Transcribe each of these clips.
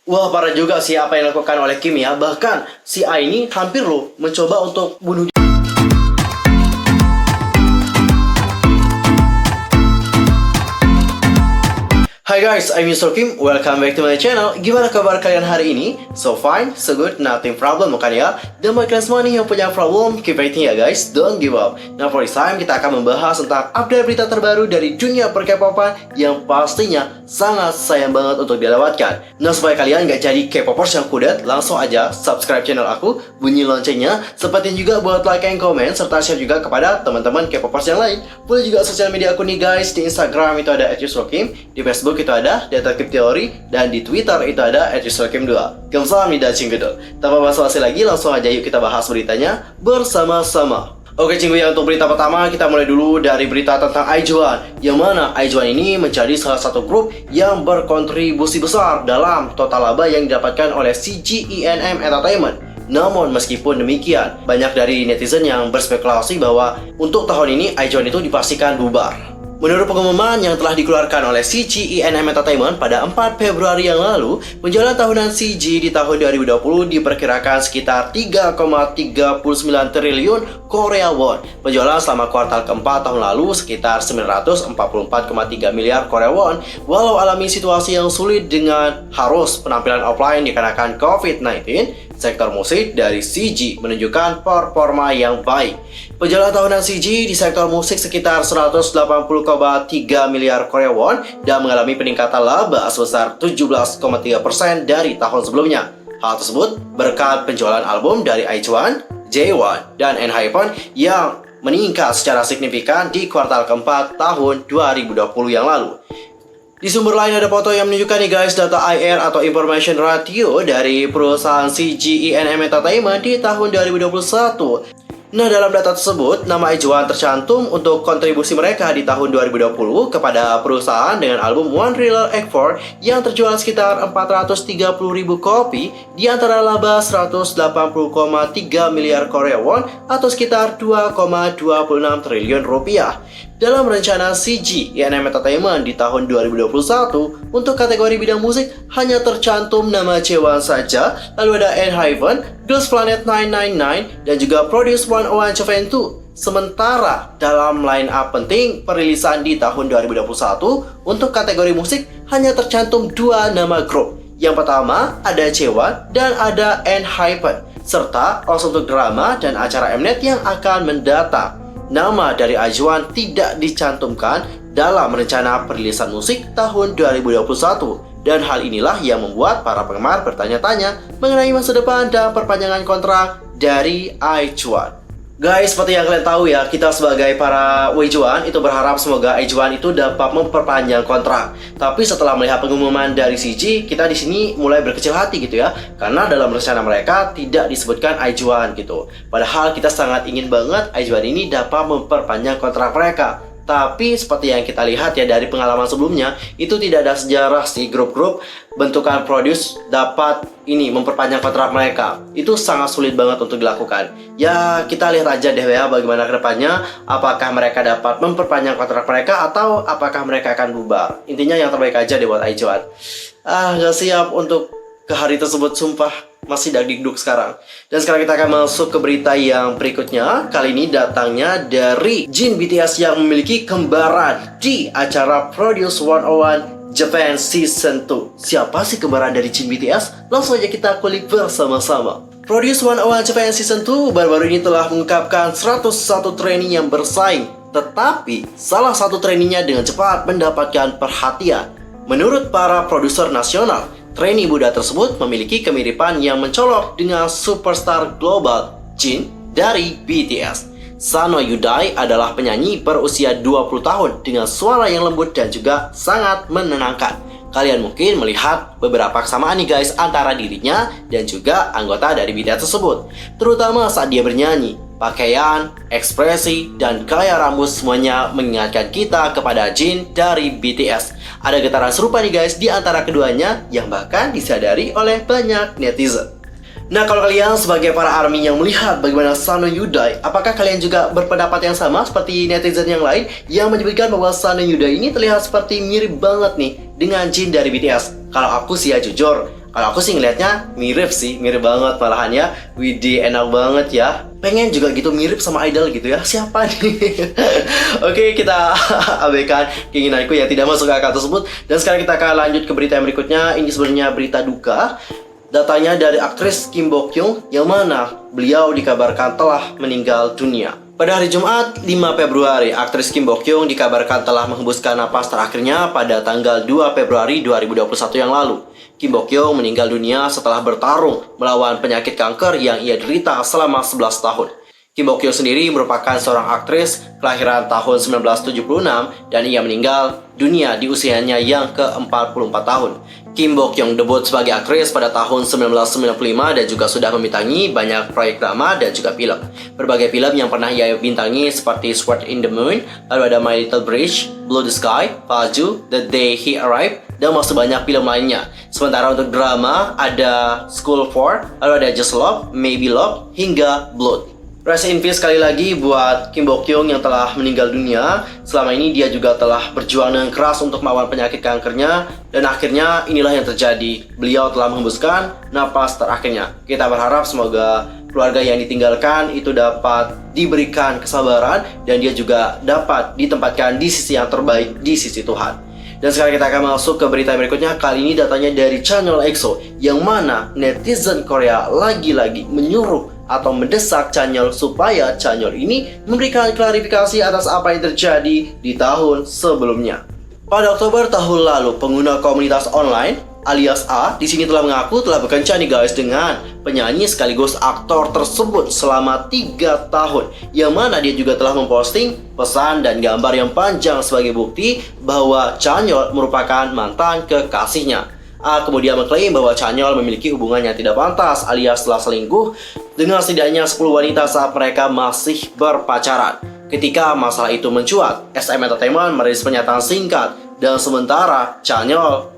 Wah, parah juga sih apa yang dilakukan oleh Kim ya. Bahkan si A ini hampir loh mencoba untuk bunuh. Hi guys, I'm Mr. Kim. Welcome back to my channel. Gimana kabar kalian hari ini? So fine, so good, nothing problem bukan ya? Dan buat kalian semua nih yang punya problem, keep fighting ya guys, don't give up. Nah, for this time kita akan membahas tentang update berita terbaru dari dunia per-K-popan yang pastinya sangat sayang banget untuk dilewatkan. Nah, supaya kalian nggak jadi K-popers yang kudet, langsung aja subscribe channel aku, bunyi loncengnya, sempatin juga buat like and comment, serta share juga kepada teman-teman K-popers yang lain. Boleh juga sosial media aku nih guys, di Instagram itu ada @yusrokim, di Facebook itu ada Detektif Teori, dan di Twitter itu ada @yusrokim2. Kamsahamnida cingkedol. Tanpa basa-basi lagi, langsung aja yuk kita bahas beritanya bersama-sama. Oke cinggu ya, untuk berita pertama kita mulai dulu dari berita tentang IZ*ONE, yang mana IZ*ONE ini menjadi salah satu grup yang berkontribusi besar dalam total laba yang didapatkan oleh CG ENM Entertainment. Namun meskipun demikian, banyak dari netizen yang berspekulasi bahwa untuk tahun ini IZ*ONE itu dipastikan bubar. Menurut pengumuman yang telah dikeluarkan oleh CG ENM Entertainment pada 4 Februari yang lalu, penjualan tahunan CG di tahun 2020 diperkirakan sekitar 3,39 triliun Korea won. Penjualan selama kuartal keempat tahun lalu sekitar 944,3 miliar Korea won, walau alami situasi yang sulit dengan harus penampilan offline dikarenakan COVID-19. Sektor musik dari CG menunjukkan performa yang baik. Penjualan tahunan CG di sektor musik sekitar 180,3 miliar Korea won dan mengalami peningkatan laba sebesar 17,3% dari tahun sebelumnya. Hal tersebut berkat penjualan album dari IZ*ONE, J1, dan ENHYPEN yang meningkat secara signifikan di kuartal keempat tahun 2020 yang lalu. Di sumber lain ada foto yang menunjukkan nih guys data IR atau Information Ratio dari perusahaan CG ENM Entertainment di tahun 2021. Nah, dalam data tersebut, nama IZ*ONE tercantum untuk kontribusi mereka di tahun 2020 kepada perusahaan dengan album One Thriller Act 4 yang terjual sekitar 430.000 kopi di antara laba 180,3 miliar Korea won atau sekitar 2,26 triliun rupiah. Dalam rencana CG ENM Entertainment di tahun 2021, untuk kategori bidang musik hanya tercantum nama J1 saja, lalu ada ENHYPEN, Girls Planet 999, dan juga Produce 101 Japan 2. Sementara dalam line up penting perilisan di tahun 2021, untuk kategori musik hanya tercantum dua nama grup. Yang pertama ada J1 dan ada ENHYPEN, serta also untuk drama dan acara Mnet yang akan mendatang. Nama dari IZ*ONE tidak dicantumkan dalam rencana perilisan musik tahun 2021. Dan hal inilah yang membuat para penggemar bertanya-tanya mengenai masa depan dan perpanjangan kontrak dari IZ*ONE. Guys, seperti yang kalian tahu ya, kita sebagai para IZ*ONE itu berharap semoga IZ*ONE itu dapat memperpanjang kontrak. Tapi setelah melihat pengumuman dari CG, kita di sini mulai berkecil hati gitu ya, karena dalam rencana mereka tidak disebutkan IZ*ONE gitu. Padahal kita sangat ingin banget IZ*ONE ini dapat memperpanjang kontrak mereka. Tapi seperti yang kita lihat ya dari pengalaman sebelumnya, itu tidak ada sejarah sih grup-grup bentukan Produce dapat ini memperpanjang kontrak mereka. Itu sangat sulit banget untuk dilakukan. Ya kita lihat aja deh ya bagaimana kedepannya, apakah mereka dapat memperpanjang kontrak mereka atau apakah mereka akan bubar. Intinya yang terbaik aja deh buat IZ*ONE. Gak siap untuk ke hari tersebut, sumpah masih dagdikduk sekarang. Dan sekarang kita akan masuk ke berita yang berikutnya. Kali ini datangnya dari Jin BTS yang memiliki kembaran di acara Produce 101 Japan Season 2. Siapa sih kembaran dari Jin BTS? Langsung aja kita kulik bersama-sama. Produce 101 Japan Season 2 baru-baru ini telah mengungkapkan 101 trainee yang bersaing. Tetapi salah satu trainee-nya dengan cepat mendapatkan perhatian. Menurut para produser nasional, trainee muda tersebut memiliki kemiripan yang mencolok dengan superstar global Jin dari BTS. Sano Yudai adalah penyanyi berusia 20 tahun dengan suara yang lembut dan juga sangat menenangkan. Kalian mungkin melihat beberapa kesamaan nih guys antara dirinya dan juga anggota dari BTS tersebut, terutama saat dia bernyanyi. Pakaian, ekspresi, dan gaya rambut semuanya mengingatkan kita kepada Jin dari BTS. Ada getaran serupa nih guys di antara keduanya yang bahkan disadari oleh banyak netizen. Nah, kalau kalian sebagai para ARMY yang melihat bagaimana Sano Yudai, apakah kalian juga berpendapat yang sama seperti netizen yang lain yang menyebutkan bahwa Sano Yudai ini terlihat seperti mirip banget nih dengan Jin dari BTS? Kalau aku sih ya jujur, Kalau aku sih ngelihatnya mirip sih, mirip banget malahan ya. Widih, enak banget ya. Pengen juga gitu mirip sama idol gitu ya. Siapa nih? Oke, kita abaikan keinginanku yang tidak masuk akal tersebut. Dan sekarang kita akan lanjut ke berita yang berikutnya. Ini sebenarnya berita duka. Datanya dari aktris Kim Bo Kyung yang mana beliau dikabarkan telah meninggal dunia. Pada hari Jumat 5 Februari, aktris Kim Bo Kyung dikabarkan telah menghembuskan napas terakhirnya pada tanggal 2 Februari 2021 yang lalu. Kim Bo Kyung meninggal dunia setelah bertarung melawan penyakit kanker yang ia derita selama 11 tahun. Kim Bo Kyung sendiri merupakan seorang aktris kelahiran tahun 1976 dan ia meninggal dunia di usianya yang ke-44 tahun. Kim Bo Kyung debut sebagai aktris pada tahun 1995 dan juga sudah membintangi banyak proyek drama dan juga film. Berbagai film yang pernah ia bintangi seperti Sword in the Moon, lalu ada My Little Bridge, Blue the Sky, Faju, The Day He Arrived, dan masih banyak film lainnya. Sementara untuk drama ada School for, lalu ada Just Love, Maybe Love, hingga Blood. Rest in peace sekali lagi buat Kim Bo Kyung yang telah meninggal dunia. Selama ini dia juga telah berjuang dengan keras untuk melawan penyakit kankernya. Dan akhirnya inilah yang terjadi. Beliau telah menghembuskan napas terakhirnya. Kita berharap semoga keluarga yang ditinggalkan itu dapat diberikan kesabaran. Dan dia juga dapat ditempatkan di sisi yang terbaik di sisi Tuhan. Dan sekarang kita akan masuk ke berita berikutnya. Kali ini datanya dari channel EXO, yang mana netizen Korea lagi-lagi menyuruh atau mendesak Chanyeol supaya Chanyeol ini memberikan klarifikasi atas apa yang terjadi di tahun sebelumnya. Pada Oktober tahun lalu, pengguna komunitas online alias A di sini telah mengaku telah berkencan nih guys dengan penyanyi sekaligus aktor tersebut selama 3 tahun, yang mana dia juga telah memposting pesan dan gambar yang panjang sebagai bukti bahwa Chanyeol merupakan mantan kekasihnya. A kemudian mengklaim bahwa Chanyeol memiliki hubungan yang tidak pantas alias telah selingkuh dengan setidaknya 10 wanita saat mereka masih berpacaran. Ketika masalah itu mencuat, SM Entertainment merilis pernyataan singkat dan sementara Chanyeol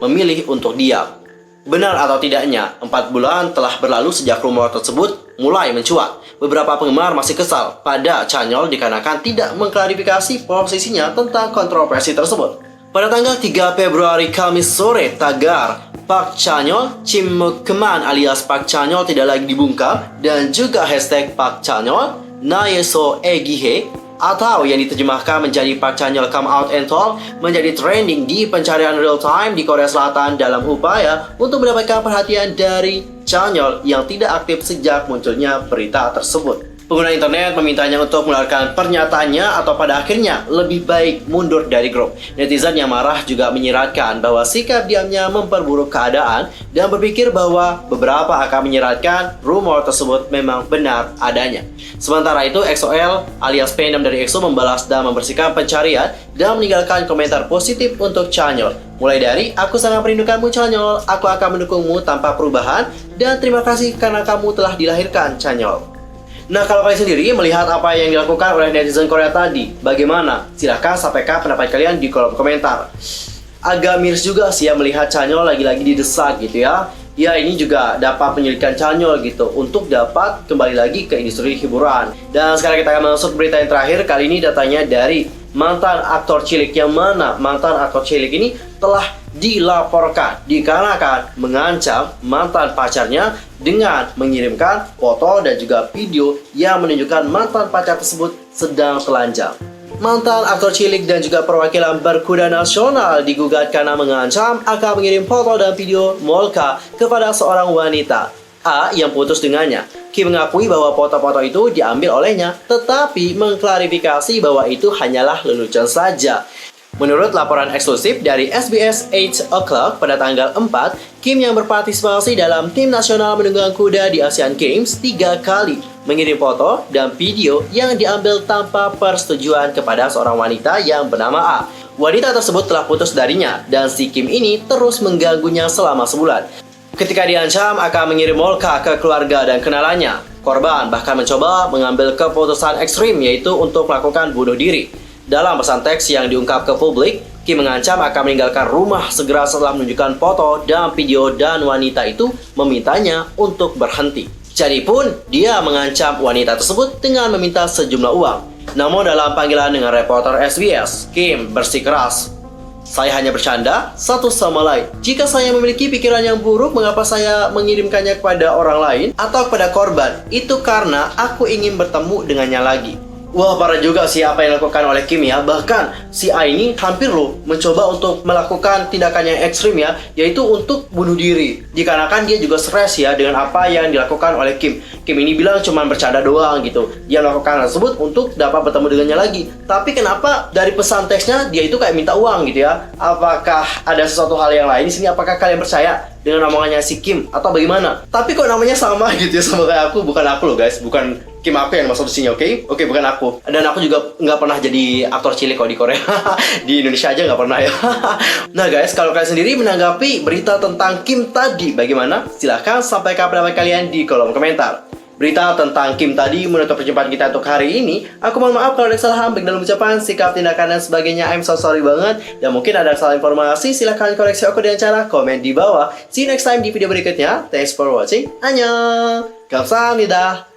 memilih untuk diam. Benar atau tidaknya, 4 bulan telah berlalu sejak rumor tersebut mulai mencuat. Beberapa penggemar masih kesal pada Chanyeol dikarenakan tidak mengklarifikasi posisinya tentang kontroversi tersebut. Pada tanggal 3 Februari Kamis sore, tagar Park Chanyeol Chimukman alias Park Chanyeol tidak lagi dibungkam dan juga hashtag Park Chanyeol Naeso Egihe atau yang diterjemahkan menjadi Park Chanyeol Come Out and Talk menjadi trending di pencarian real time di Korea Selatan dalam upaya untuk mendapatkan perhatian dari Chanyeol yang tidak aktif sejak munculnya berita tersebut. Pengguna internet memintanya untuk mengeluarkan pernyataannya atau pada akhirnya lebih baik mundur dari grup. Netizen yang marah juga menyiratkan bahwa sikap diamnya memperburuk keadaan dan berpikir bahwa beberapa akan menyiratkan rumor tersebut memang benar adanya. Sementara itu, EXO-L alias P6 dari EXO membalas dan membersihkan pencarian dan meninggalkan komentar positif untuk Chanyeol. Mulai dari, aku sangat merindukanmu Chanyeol, aku akan mendukungmu tanpa perubahan, dan terima kasih karena kamu telah dilahirkan Chanyeol. Nah, kalau kalian sendiri melihat apa yang dilakukan oleh netizen Korea tadi, bagaimana? Silahkan sampaikan pendapat kalian di kolom komentar. Agak miris juga sih ya melihat Chanyeol lagi-lagi didesak gitu ya. Ya, ini juga dapat menyulitkan Chanyeol gitu untuk dapat kembali lagi ke industri hiburan. Dan sekarang kita akan masuk berita yang terakhir. Kali ini datanya dari mantan aktor cilik, yang mana mantan aktor cilik ini telah dilaporkan dikarenakan mengancam mantan pacarnya dengan mengirimkan foto dan juga video yang menunjukkan mantan pacar tersebut sedang telanjang. Mantan aktor cilik dan juga perwakilan berkuda nasional digugat karena mengancam akan mengirim foto dan video Molka kepada seorang wanita A yang putus dengannya. Kim mengakui bahwa foto-foto itu diambil olehnya, tetapi mengklarifikasi bahwa itu hanyalah lelucon saja. Menurut laporan eksklusif dari SBS 8 O'Clock pada tanggal 4, Kim yang berpartisipasi dalam tim nasional menunggang kuda di Asian Games 3 kali mengirim foto dan video yang diambil tanpa persetujuan kepada seorang wanita yang bernama A. Wanita tersebut telah putus darinya dan si Kim ini terus mengganggunya selama sebulan. Ketika diancam akan mengirim Molka ke keluarga dan kenalannya, korban bahkan mencoba mengambil keputusan ekstrim, yaitu untuk melakukan bunuh diri. Dalam pesan teks yang diungkap ke publik, Kim mengancam akan meninggalkan rumah segera setelah menunjukkan foto dan video dan wanita itu memintanya untuk berhenti. Jadi pun, dia mengancam wanita tersebut dengan meminta sejumlah uang. Namun dalam panggilan dengan reporter SBS, Kim bersikeras Saya hanya bercanda satu sama lain. Jika saya memiliki pikiran yang buruk, mengapa saya mengirimkannya kepada orang lain atau kepada korban? Itu karena aku ingin bertemu dengannya lagi. Wah, parah juga sih apa yang dilakukan oleh Kim ya. Bahkan si A ini hampir loh mencoba untuk melakukan tindakan yang ekstrim ya, yaitu untuk bunuh diri. Dikarenakan dia juga stres ya dengan apa yang dilakukan oleh Kim. Kim ini bilang cuma bercanda doang gitu. Dia melakukan hal tersebut untuk dapat bertemu dengannya lagi. Tapi kenapa dari pesan teksnya dia itu kayak minta uang gitu ya? Apakah ada sesuatu hal yang lain di sini? Apakah kalian percaya dengan omongannya si Kim atau bagaimana? Tapi kok namanya sama gitu ya sama kayak aku. Bukan aku loh guys, bukan Kim aku yang masuk di sini, oke? Oke, bukan aku. Dan aku juga nggak pernah jadi aktor cilik kalau di Korea. Di Indonesia aja nggak pernah ya. Nah guys, kalau kalian sendiri menanggapi berita tentang Kim tadi bagaimana? Silahkan sampaikan pendapat kalian di kolom komentar. Berita tentang Kim tadi menutup perjumpaan kita untuk hari ini. Aku mohon maaf kalau ada kesalahan baik dalam ucapan, sikap, tindakan, dan sebagainya. I'm so sorry banget. Dan mungkin ada salah informasi, silahkan koreksi aku dengan cara komen di bawah. See you next time di video berikutnya. Thanks for watching. Annyeong. 감사합니다.